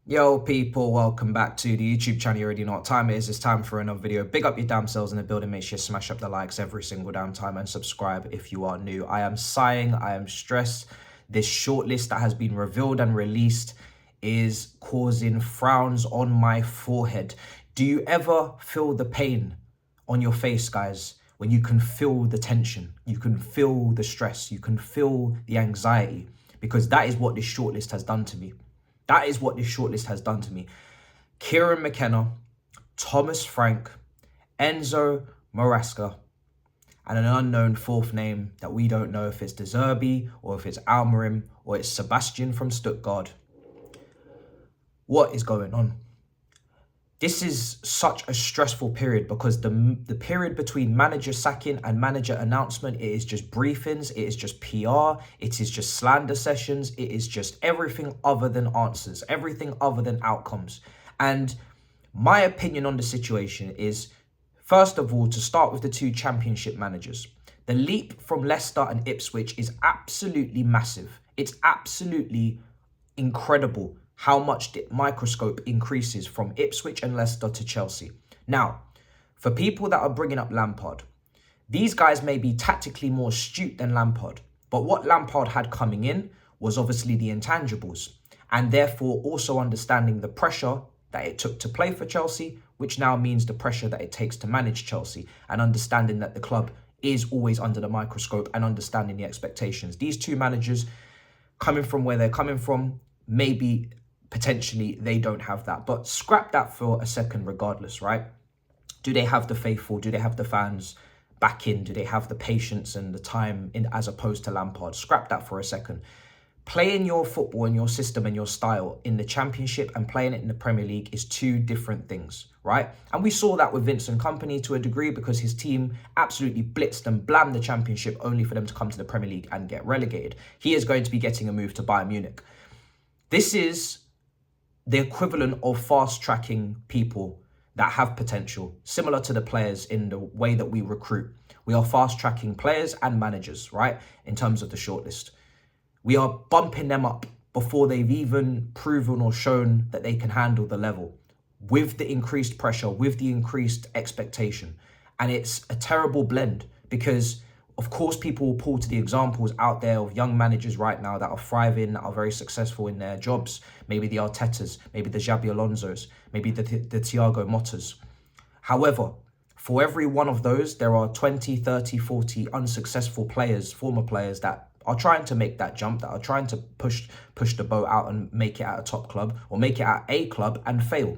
Yo people, welcome back to the YouTube channel. You already know what time it is. It's time for another video. Big up your damn selves in the building. Make sure you smash up the likes every single damn time and subscribe if you are new. I am sighing, I am stressed. This shortlist that has been revealed and released is causing frowns on my forehead. Do you ever feel the pain on your face, guys? When you can feel the tension, you can feel the stress, you can feel the anxiety, because that is what this shortlist has done to me. That is what this shortlist has done to me. Kieran McKenna, Thomas Frank, Enzo Marasca, and an unknown fourth name that we don't know if it's De Zerbi or if it's Almerim or it's Sebastian from Stuttgart. What is going on? This is such a stressful period because the period between manager sacking and manager announcement, it is just briefings, it is just PR, it is just slander sessions, it is just everything other than answers, everything other than outcomes. And my opinion on the situation is, first of all, to start with the two championship managers. The leap from Leicester and Ipswich is absolutely massive. It's absolutely incredible how much the microscope increases from Ipswich and Leicester to Chelsea. Now, for people that are bringing up Lampard, these guys may be tactically more astute than Lampard, but what Lampard had coming in was obviously the intangibles, and therefore also understanding the pressure that it took to play for Chelsea, which now means the pressure that it takes to manage Chelsea, and understanding that the club is always under the microscope and understanding the expectations. These two managers, coming from where they're coming from, maybe potentially they don't have that, but scrap that for a second regardless, right? Do they have the faithful? Do they have the fans back in? Do they have the patience and the time in, as opposed to Lampard? Scrap that for a second. Playing your football and your system and your style in the Championship and playing it in the Premier League is two different things, right? And we saw that with Vincent Kompany to a degree, because his team absolutely blitzed and blammed the Championship only for them to come to the Premier League and get relegated. He is going to be getting a move to Bayern Munich. This is the equivalent of fast-tracking people that have potential, similar to the players in the way that we recruit. We are fast-tracking players and managers, right, in terms of the shortlist. We are bumping them up before they've even proven or shown that they can handle the level, with the increased pressure, with the increased expectation. And it's a terrible blend because, of course, people will pull to the examples out there of young managers right now that are thriving, that are very successful in their jobs. Maybe the Artetas, maybe the Xabi Alonsos, maybe the Thiago Mottas. However, for every one of those, there are 20, 30, 40 unsuccessful players, former players that are trying to make that jump, that are trying to push the boat out and make it at a top club or make it at a club and fail.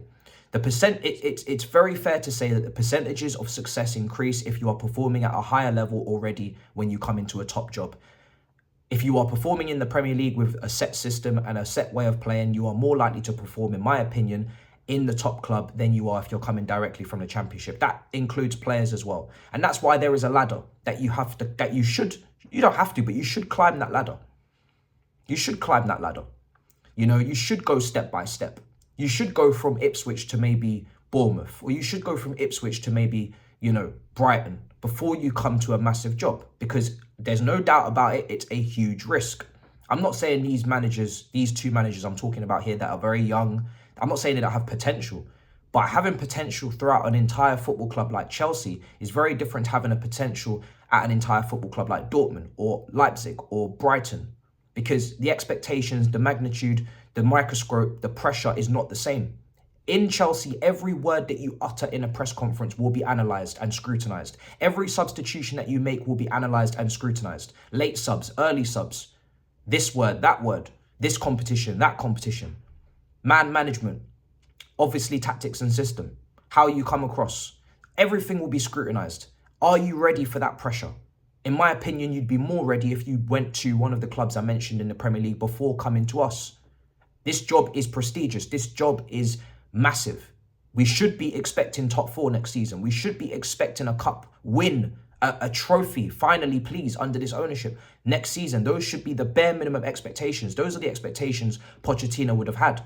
It's very fair to say that the percentages of success increase if you are performing at a higher level already when you come into a top job. If you are performing in the Premier League with a set system and a set way of playing, you are more likely to perform, in my opinion, in the top club than you are if you're coming directly from the Championship. That includes players as well. And that's why there is a ladder that you don't have to, but you should climb that ladder. You should climb that ladder. You know, you should go step by step. You should go from Ipswich to maybe Bournemouth, or you should go from Ipswich to maybe, you know, Brighton before you come to a massive job, because there's no doubt about it, it's a huge risk. I'm not saying these two managers I'm talking about here that are very young, I'm not saying they don't have potential, but having potential throughout an entire football club like Chelsea is very different to having a potential at an entire football club like Dortmund or Leipzig or Brighton, because the expectations, the magnitude, the microscope, the pressure is not the same. In Chelsea, every word that you utter in a press conference will be analysed and scrutinised. Every substitution that you make will be analysed and scrutinised. Late subs, early subs, this word, that word, this competition, that competition. Man management, obviously tactics and system, how you come across. Everything will be scrutinised. Are you ready for that pressure? In my opinion, you'd be more ready if you went to one of the clubs I mentioned in the Premier League before coming to us. This job is prestigious. This job is massive. We should be expecting top 4 next season. We should be expecting a cup win, a trophy, finally, please, under this ownership next season. Those should be the bare minimum expectations. Those are the expectations Pochettino would have had.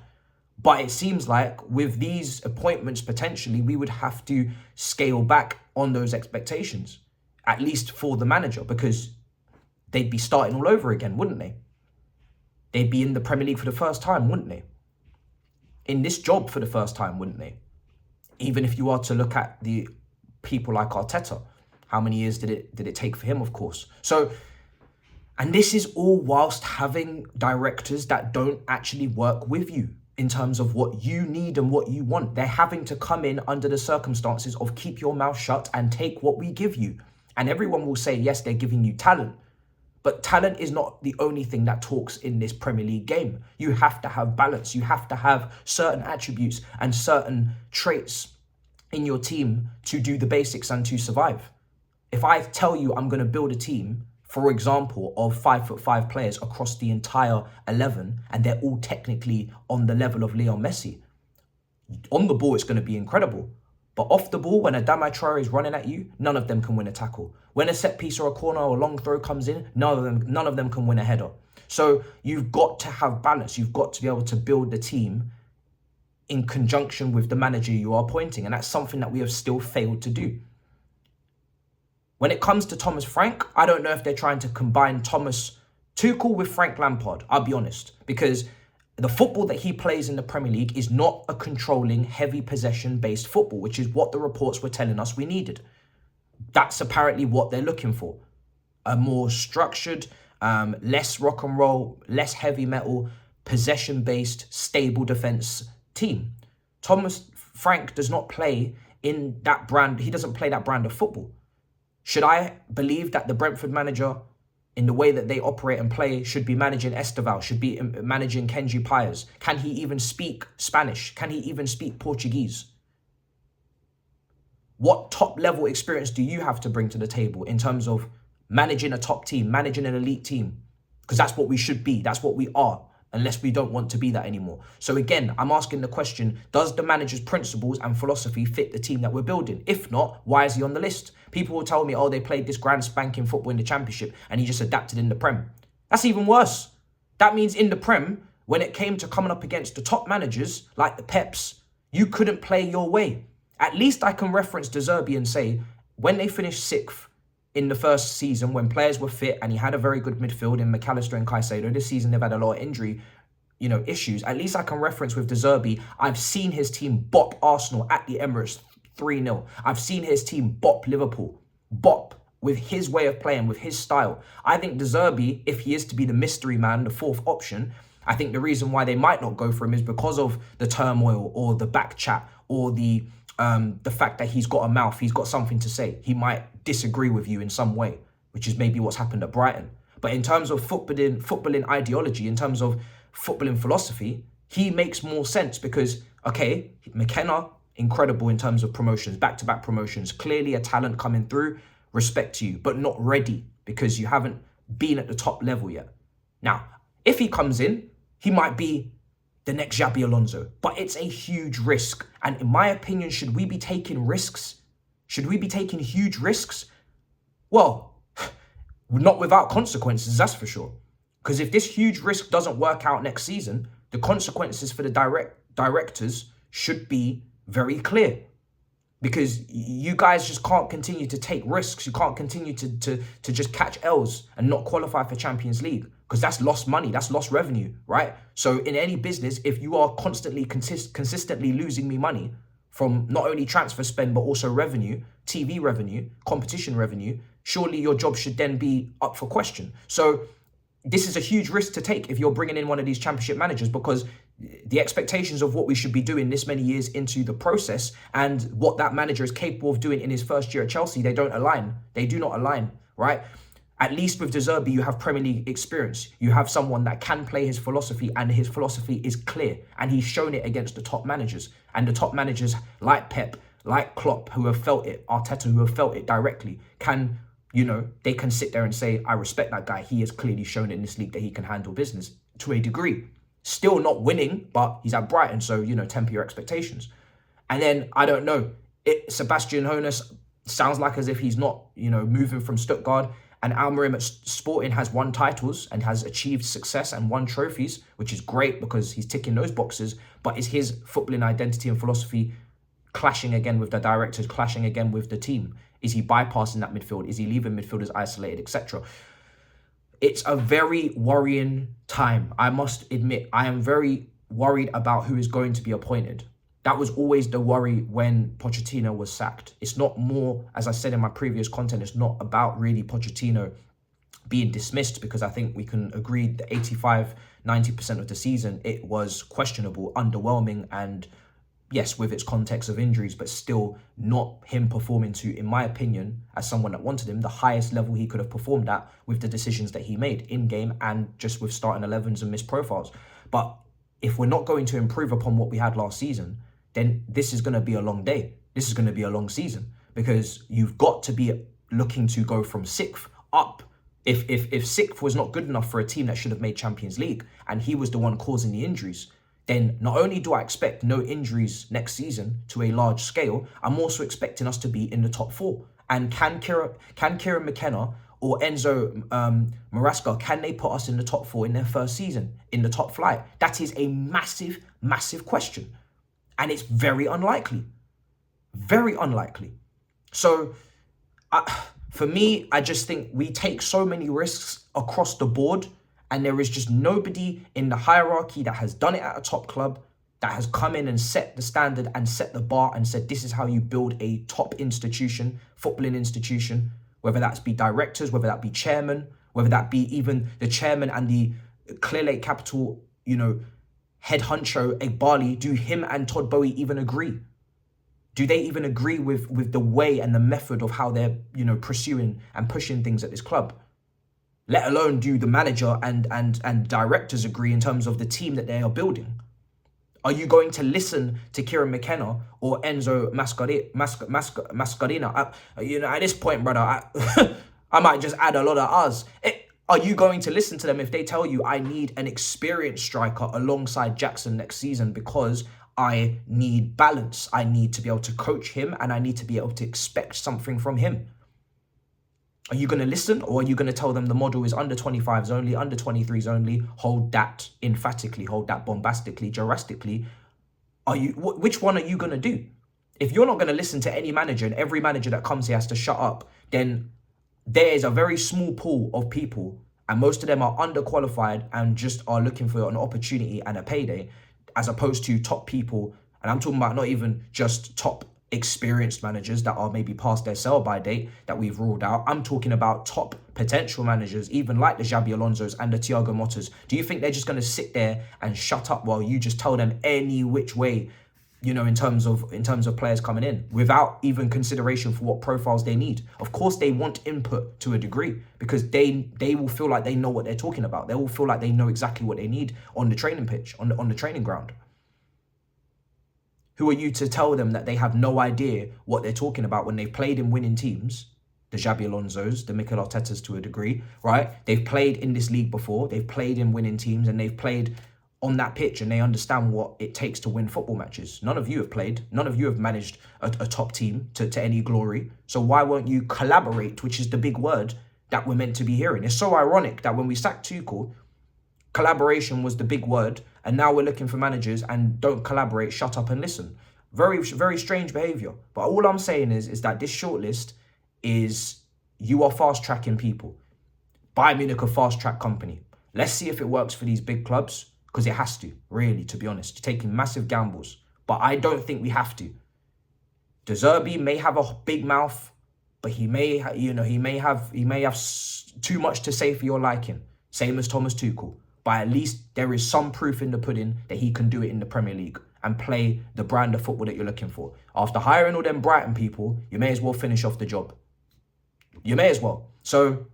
But it seems like with these appointments, potentially, we would have to scale back on those expectations, at least for the manager, because they'd be starting all over again, wouldn't they? They'd be in the Premier League for the first time, wouldn't they? in this job for the first time, wouldn't they? Even if you are to look at the people like Arteta, how many years did it take for him, of course? So, and this is all whilst having directors that don't actually work with you in terms of what you need and what you want. They're having to come in under the circumstances of keep your mouth shut and take what we give you. And everyone will say, yes, they're giving you talent. But talent is not the only thing that talks in this Premier League game. You have to have balance. You have to have certain attributes and certain traits in your team to do the basics and to survive. If I tell you I'm going to build a team, for example, of 5'5" players across the entire 11, and they're all technically on the level of Leo Messi, on the ball it's going to be incredible. But off the ball, when Adama Traore is running at you, none of them can win a tackle. When a set piece or a corner or a long throw comes in, none of them can win a header. So you've got to have balance. You've got to be able to build the team in conjunction with the manager you are appointing. And that's something that we have still failed to do. When it comes to Thomas Frank, I don't know if they're trying to combine Thomas Tuchel with Frank Lampard, I'll be honest, because the football that he plays in the Premier League is not a controlling, heavy possession-based football, which is what the reports were telling us we needed. That's apparently what they're looking for. A more structured, less rock and roll, less heavy metal, possession-based, stable defense team. Thomas Frank does not play in that brand. He doesn't play that brand of football. Should I believe that the Brentford manager, in the way that they operate and play, should be managing Esteval, should be managing Kenji Pires? Can he even speak Spanish? Can he even speak Portuguese? What top level experience do you have to bring to the table in terms of managing a top team, managing an elite team? Because that's what we should be. That's what we are, unless we don't want to be that anymore. So again, I'm asking the question, does the manager's principles and philosophy fit the team that we're building? If not, why is he on the list? People will tell me, oh, they played this grand spanking football in the Championship and he just adapted in the Prem. That's even worse. That means in the Prem, when it came to coming up against the top managers, like the Peps, you couldn't play your way. At least I can reference De Zerbi and say, when they finished 6th in the first season, when players were fit and he had a very good midfield in McAllister and Caicedo, this season they've had a lot of injury, issues. At least I can reference with De Zerbi, I've seen his team bop Arsenal at the Emirates 3-0. I've seen his team bop Liverpool, bop with his way of playing, with his style. I think De Zerbi, if he is to be the mystery man, the fourth option, I think the reason why they might not go for him is because of the turmoil or the back chat or the fact that he's got a mouth, he's got something to say. He might disagree with you in some way, which is maybe what's happened at Brighton. But in terms of footballing ideology, in terms of footballing philosophy, he makes more sense because, okay, McKenna, incredible in terms of promotions, back-to-back promotions, clearly a talent coming through, respect to you, but not ready because you haven't been at the top level yet. Now, if he comes in, he might be the next Xabi Alonso, but it's a huge risk. And in my opinion, should we be taking risks? Should we be taking huge risks? Well, not without consequences, that's for sure. Because if this huge risk doesn't work out next season, the consequences for the directors should be very clear. Because you guys just can't continue to take risks. You can't continue to just catch L's and not qualify for Champions League. Because that's lost money, that's lost revenue, right? So in any business, if you are constantly, consistently losing me money from not only transfer spend, but also revenue, TV revenue, competition revenue, surely your job should then be up for question. So this is a huge risk to take if you're bringing in one of these Championship managers, because the expectations of what we should be doing this many years into the process and what that manager is capable of doing in his first year at Chelsea, they don't align. They do not align, right? At least with De Zerbi, you have Premier League experience. You have someone that can play his philosophy, and his philosophy is clear. And he's shown it against the top managers. And the top managers like Pep, like Klopp, who have felt it, Arteta, who have felt it directly, can, they can sit there and say, I respect that guy. He has clearly shown in this league that he can handle business to a degree. Still not winning, but he's at Brighton, so, temper your expectations. And then, I don't know, Sebastian Hoeneß sounds like as if he's not, moving from Stuttgart. And Almerim at Sporting has won titles and has achieved success and won trophies, which is great because he's ticking those boxes. But is his footballing identity and philosophy clashing again with the directors, clashing again with the team? Is he bypassing that midfield? Is he leaving midfielders isolated, etc.? It's a very worrying time. I must admit, I am very worried about who is going to be appointed. That was always the worry when Pochettino was sacked. It's not more, as I said in my previous content, it's not about really Pochettino being dismissed, because I think we can agree that 85-90% of the season, it was questionable, underwhelming, and yes, with its context of injuries, but still not him performing to, in my opinion, as someone that wanted him, the highest level he could have performed at with the decisions that he made in-game and just with starting 11s and missed profiles. But if we're not going to improve upon what we had last season, then this is going to be a long day. This is going to be a long season, because you've got to be looking to go from 6th up. If 6th was not good enough for a team that should have made Champions League, and he was the one causing the injuries, then not only do I expect no injuries next season to a large scale, I'm also expecting us to be in the top 4. And can Kieran McKenna or Enzo Maresca, can they put us in the top 4 in their first season, in the top flight? That is a massive, massive question. And it's very unlikely. Very unlikely. So, for me, I just think we take so many risks across the board, and there is just nobody in the hierarchy that has done it at a top club, that has come in and set the standard and set the bar and said, this is how you build a top institution, footballing institution, whether that's be directors, whether that be chairman, whether that be even the chairman and the Clear Lake Capital, head honcho, Egbali. Do him and Todd Bowie even agree? Do they even agree with the way and the method of how they're, pursuing and pushing things at this club? Let alone do the manager and directors agree in terms of the team that they are building? Are you going to listen to Kieran McKenna or Enzo Mascarina? At this point, brother, I might just add a lot of us. Are you going to listen to them if they tell you, I need an experienced striker alongside Jackson next season because I need balance? I need to be able to coach him and I need to be able to expect something from him. Are you going to listen, or are you going to tell them the model is under 25s only, under 23s only? Hold that emphatically, hold that bombastically, drastically. Which one are you going to do? If you're not going to listen to any manager and every manager that comes here has to shut up, then there is a very small pool of people, and most of them are underqualified and just are looking for an opportunity and a payday, as opposed to top people. And I'm talking about not even just top experienced managers that are maybe past their sell-by date that we've ruled out. I'm talking about top potential managers, even like the Xabi Alonsos and the Thiago Mottas. Do you think they're just going to sit there and shut up while you just tell them any which way, in terms of players coming in, without even consideration for what profiles they need? Of course, they want input to a degree, because they will feel like they know what they're talking about. They will feel like they know exactly what they need on the training pitch, on the training ground. Who are you to tell them that they have no idea what they're talking about when they've played in winning teams? The Xabi Alonsos, the Mikel Artetas to a degree, right? They've played in this league before. They've played in winning teams and they've played on that pitch and they understand what it takes to win football matches. None of you have played. None of you have managed a top team to any glory. So why won't you collaborate, which is the big word that we're meant to be hearing? It's so ironic that when we sacked Tuchel, collaboration was the big word, and now we're looking for managers and don't collaborate, shut up and listen. Very, very strange behaviour. But all I'm saying is that this shortlist is, you are fast-tracking people. Bayern Munich, a fast-track company. Let's see if it works for these big clubs, because it has to, really, to be honest. You're taking massive gambles. But I don't think we have to. De Zerbi may have a big mouth, but he may have too much to say for your liking. Same as Thomas Tuchel. But at least there is some proof in the pudding that he can do it in the Premier League and play the brand of football that you're looking for. After hiring all them Brighton people, you may as well finish off the job. You may as well. So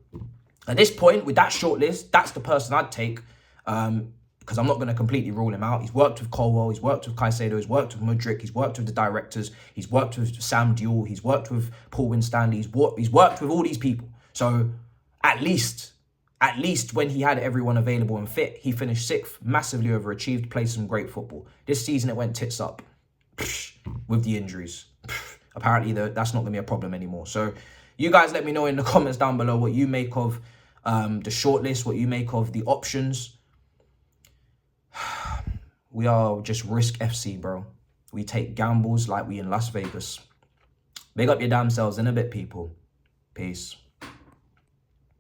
at this point, with that shortlist, that's the person I'd take, because I'm not going to completely rule him out. He's worked with Colwell, he's worked with Caicedo, he's worked with Mudryk, he's worked with the directors, he's worked with Sam Duell, he's worked with Paul Winstanley, he's worked with all these people. So at least when he had everyone available and fit, he finished 6th, massively overachieved, played some great football. This season, it went tits up with the injuries. Apparently, that's not going to be a problem anymore. So you guys let me know in the comments down below what you make of the shortlist, what you make of the options. We are just Risk FC, bro. We take gambles like we in Las Vegas. Big up your damn selves in a bit, people. Peace.